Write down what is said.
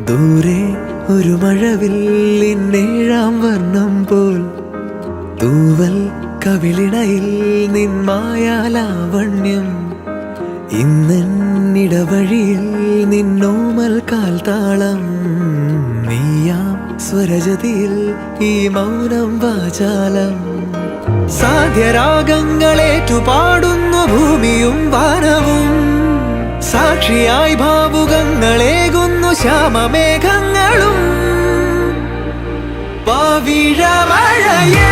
ദൂരെ ഒരു മഴവില്ലിന്നേഴാം വർണ്ണം പോൽ തൂവൽ കവിളിണയിൽ നിന്മായാലാവണ്യം ഇന്നിടവഴിയിൽ നിന്നോമൽ കാൽത്താളം നീയാം സ്വരജതിയിൽ ഈ മൗനം വാചാലം സാധ്യരാഗങ്ങളേറ്റുപാടുന്നു ഭൂമിയും വാനവും സാക്ഷിയായി ഭാവുകങ്ങളേകുന്നു ശ്യാമമേഘങ്ങളും പവിഴമഴയേ